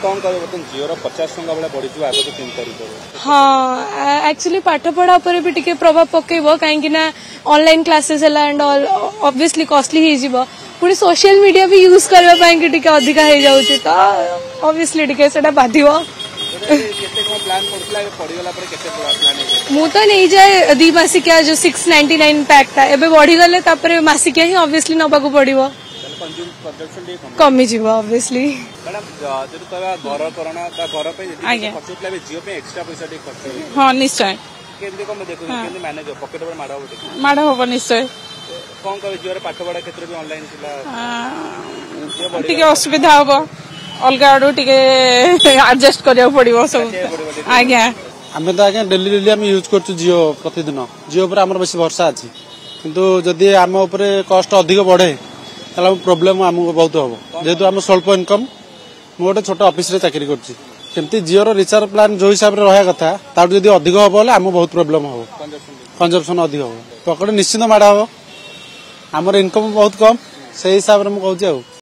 कौन कर जियो 50 टंका भाई बढ़ी आज 3 तारिख। हाँ एक्चुअली पाठ पढ़ा पर भी टिके प्रभाव पकेबो काहेकि ना ऑनलाइन क्लासेस हला एंड ऑल ऑब्वियसली कॉस्टली हे जिवो पुणी सोशल मीडिया भी यूज करबा पाए कि टिके अधिका हे जाउची तो ऑब्वियसली टिके सेटा बाधिवो। मु तो नहीं जाए द्विमासिकिया जो 699 पैक था एबे बढ़ी गले तापर मासिकिया ही ऑब्वियसली नबाकू पड़िवो कमी जीव ऑब्वियसली। हाँ निश्चय माड़ हम निश्चय टिके असुविधा हम अलग आड़ टे एडजस्ट करा पड़ो सब आज्ञा आम तो आज्ञा डेली डेली आम यूज कर जियो प्रतिदिन जियो पर आम बेस भरसा अच्छी किंतु जदि आम उपर कस्ट अधिक बढ़े प्रोब्लेम आमको बहुत हम जेहेतु आम स्वल्प इनकम मु गोटे छोट ऑफिस रे चाकरी करछि केमती जियो रो रिचार्ज प्लान जो हिसाब रे रहा कथा ताठू जदि अधिक हम बोले आम बहुत प्रोब्लेम हम कंजप्शन अधिक हम पकड़ निश्चित माड़ हम आमर इनकम बहुत कम से हिसाब रे मु कहूछि।